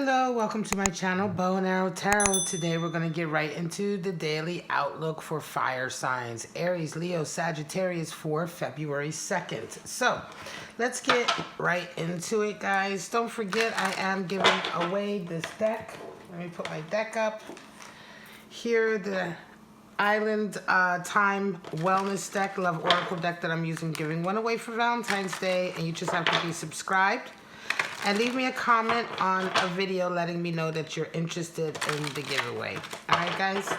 Hello, welcome to my channel, Bow and Arrow Tarot. Today we're going to get right into the daily outlook for fire signs, Aries, Leo, Sagittarius for February 2nd. So let's get right into it, guys. Don't forget, I am giving away this deck. Let me put my deck up. Here, the Island Time Wellness deck, Love Oracle deck that I'm using, giving one away for Valentine's Day, and you just have to be subscribed. And leave me a comment on a video letting me know that you're interested in the giveaway. All right, guys?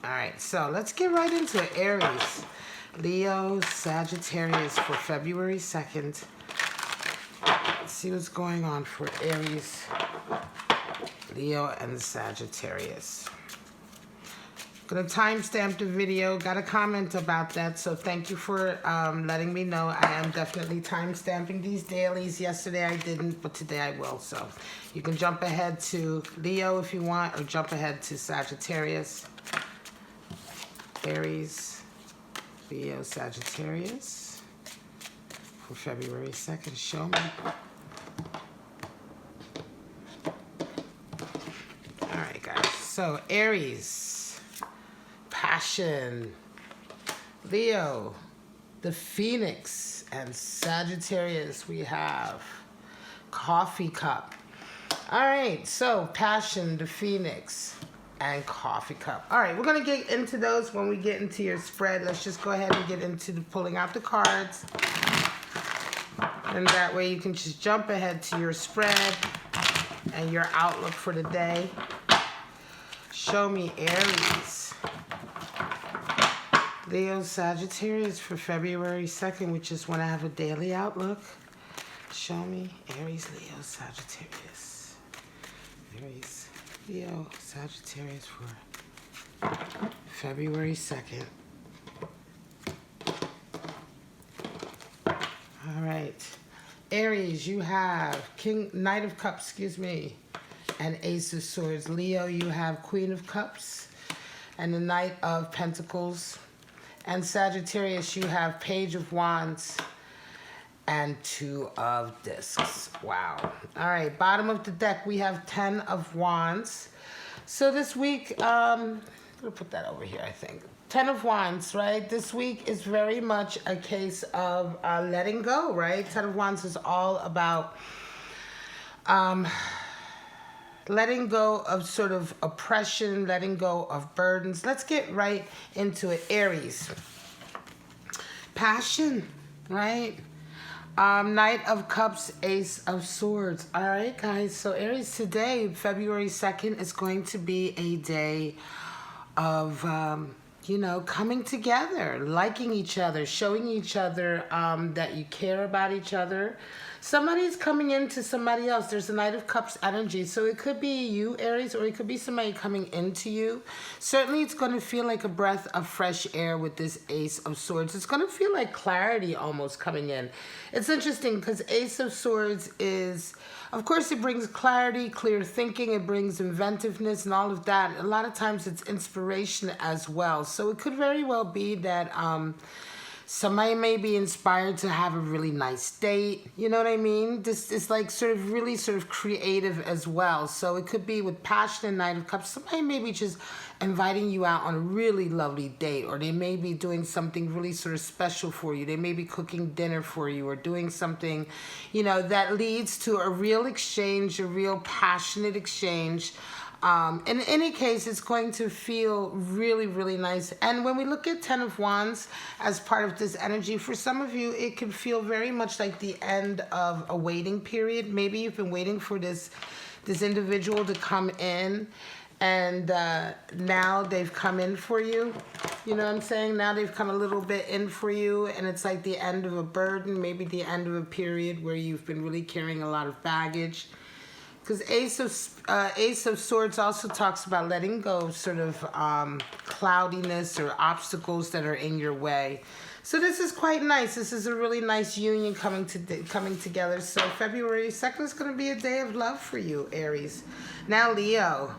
All right, so let's get right into it. Aries, Leo, Sagittarius for February 2nd. Let's see what's going on for Aries, Leo, and Sagittarius. I'm going to timestamp the video. Got a comment about that, so thank you for letting me know. I am definitely timestamping these dailies. Yesterday I didn't, but today I will. So you can jump ahead to Leo if you want, or jump ahead to Sagittarius. Aries, Leo, Sagittarius for February 2nd. Show me. All right, guys. So Aries, passion, Leo, the Phoenix, and Sagittarius, we have coffee cup. All right, so passion, the Phoenix, and coffee cup. All right, we're going to get into those when we get into your spread. Let's just go ahead and get into the pulling out the cards. And that way you can just jump ahead to your spread and your outlook for the day. Show me Aries, Leo, Sagittarius for February 2nd. We just want to have a daily outlook. Show me Aries, Leo, Sagittarius. Aries, Leo, Sagittarius for February 2nd. All right. Aries, you have Knight of Cups, and Ace of Swords. Leo, you have Queen of Cups and the Knight of Pentacles. And Sagittarius, you have Page of Wands and Two of Discs. Wow. All right, bottom of the deck, we have 10 of Wands. So this week, I'm going to put that over here, I think. 10 of Wands, right? This week is very much a case of letting go, right? 10 of Wands is all about letting go of sort of oppression, letting go of burdens. Let's get right into it. Aries, passion, right? Knight of Cups, Ace of Swords. All right, guys. So Aries, today, February 2nd, is going to be a day of, coming together, liking each other, showing each other that you care about each other. Somebody's coming into somebody else. There's a Knight of Cups energy. So it could be you, Aries, or it could be somebody coming into you. Certainly it's going to feel like a breath of fresh air with this Ace of Swords. It's going to feel like clarity almost coming in. It's interesting because Ace of Swords is, of course, it brings clarity, clear thinking. It brings inventiveness and all of that. A lot of times it's inspiration as well. So it could very well be that somebody may be inspired to have a really nice date. You know what I mean? This is like really creative as well. So it could be with passion and Knight of Cups. Somebody may be just inviting you out on a really lovely date, or they may be doing something really sort of special for you. They may be cooking dinner for you, or doing something, that leads to a real exchange, a real passionate exchange. In any case, it's going to feel really, really nice. And when we look at 10 of Wands as part of this energy, for some of you, it can feel very much like the end of a waiting period. Maybe you've been waiting for this individual to come in, and now they've come in for you. You know what I'm saying? Now they've come a little bit in for you, and it's like the end of a burden, maybe the end of a period where you've been really carrying a lot of baggage. Because Ace of Swords also talks about letting go of sort of cloudiness or obstacles that are in your way. So this is quite nice. This is a really nice union coming together. So February 2nd is going to be a day of love for you, Aries. Now, Leo.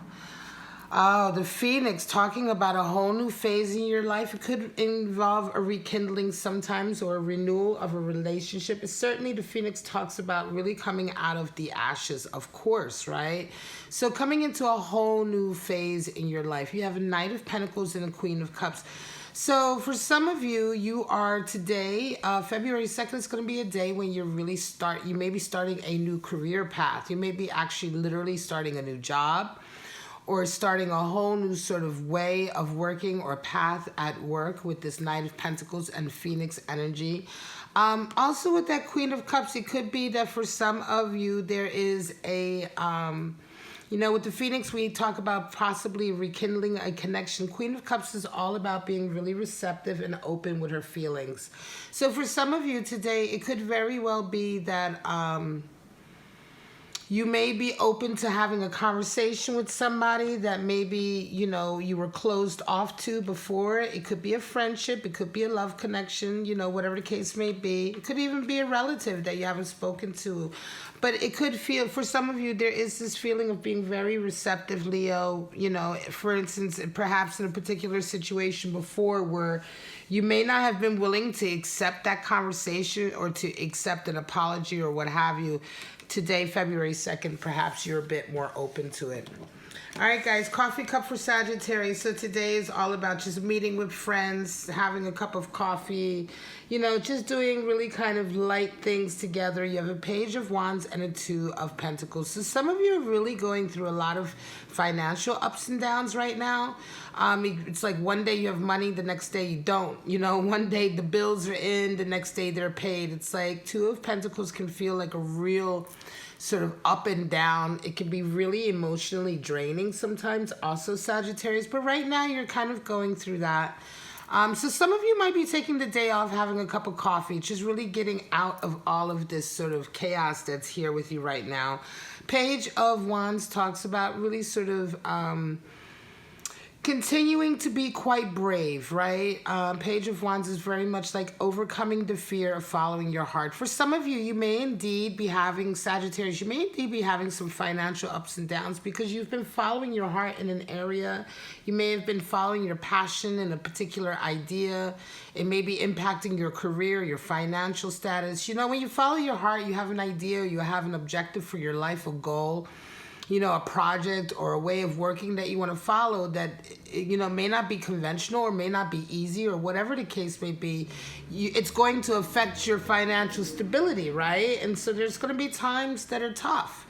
Oh, the Phoenix, talking about a whole new phase in your life. It could involve a rekindling sometimes or a renewal of a relationship. It's certainly, the Phoenix talks about really coming out of the ashes, of course, right? So coming into a whole new phase in your life. You have a Knight of Pentacles and a Queen of Cups. So for some of you, you are today, February 2nd is going to be a day when you may be starting a new career path. You may be actually literally starting a new job, or starting a whole new sort of way of working or path at work with this Knight of Pentacles and Phoenix energy. Also with that Queen of Cups, it could be that for some of you there is a, with the Phoenix, we talk about possibly rekindling a connection. Queen of Cups is all about being really receptive and open with her feelings. So for some of you today, it could very well be that you may be open to having a conversation with somebody that maybe, you were closed off to before. It could be a friendship. It could be a love connection, whatever the case may be. It could even be a relative that you haven't spoken to. But it could feel, for some of you, there is this feeling of being very receptive, Leo. For instance, perhaps in a particular situation before where you may not have been willing to accept that conversation or to accept an apology or what have you. Today, February 2nd, perhaps you're a bit more open to it. All right, guys, coffee cup for Sagittarius. So today is all about just meeting with friends, having a cup of coffee, just doing really kind of light things together. You have a Page of Wands and a Two of Pentacles. So some of you are really going through a lot of financial ups and downs right now. It's like one day you have money, the next day you don't. One day the bills are in, the next day they're paid. It's like Two of Pentacles can feel like a real sort of up and down. It can be really emotionally draining sometimes, also Sagittarius. But right now you're kind of going through that. So some of you might be taking the day off, having a cup of coffee, just really getting out of all of this sort of chaos that's here with you right now. Page of Wands talks about really sort of continuing to be quite brave, right? Page of Wands is very much like overcoming the fear of following your heart. For some of you, you may indeed be having, Sagittarius, you may indeed be having some financial ups and downs because you've been following your heart in an area. You may have been following your passion in a particular idea. It may be impacting your career, your financial status. When you follow your heart, you have an idea, you have an objective for your life, a goal, a project or a way of working that you want to follow that, may not be conventional or may not be easy or whatever the case may be. It's going to affect your financial stability, right? And so there's going to be times that are tough.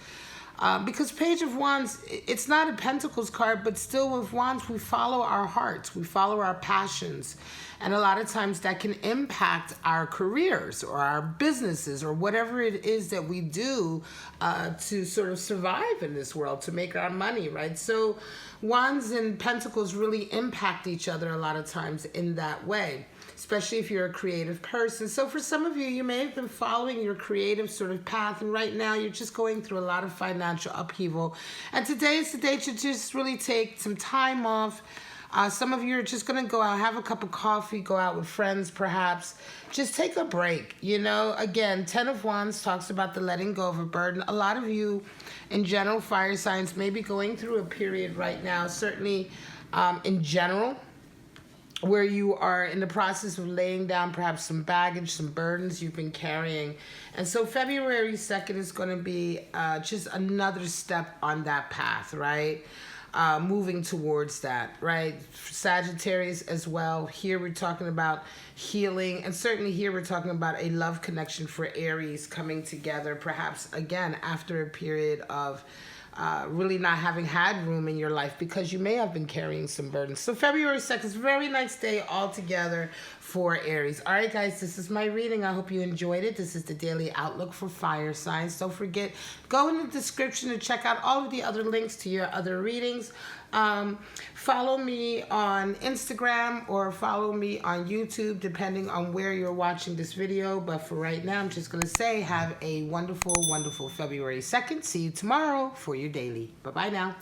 Because Page of Wands, it's not a Pentacles card, but still with Wands, we follow our hearts, we follow our passions. And a lot of times that can impact our careers or our businesses or whatever it is that we do to sort of survive in this world, to make our money, right? So Wands and Pentacles really impact each other a lot of times in that way, especially if you're a creative person. So for some of you, you may have been following your creative sort of path, and right now you're just going through a lot of financial upheaval. And today is the day to just really take some time off. Some of you are just going to go out, have a cup of coffee, go out with friends perhaps. Just take a break, Again, Ten of Wands talks about the letting go of a burden. A lot of you, in general, fire signs may be going through a period right now, certainly in general, where you are in the process of laying down perhaps some baggage, some burdens you've been carrying. And so February 2nd is going to be just another step on that path, right? Moving towards that, right? Sagittarius as well. Here we're talking about healing, and certainly here we're talking about a love connection for Aries coming together, perhaps again after a period of really not having had room in your life because you may have been carrying some burdens. So February 2nd is a very nice day altogether for Aries. All right, guys, this is my reading. I hope you enjoyed it. This is the daily outlook for fire signs. Don't forget, go in the description to check out all of the other links to your other readings. Follow me on Instagram or follow me on YouTube, depending on where you're watching this video. But for right now, I'm just going to say have a wonderful, wonderful February 2nd. See you tomorrow for your daily. Bye-bye now.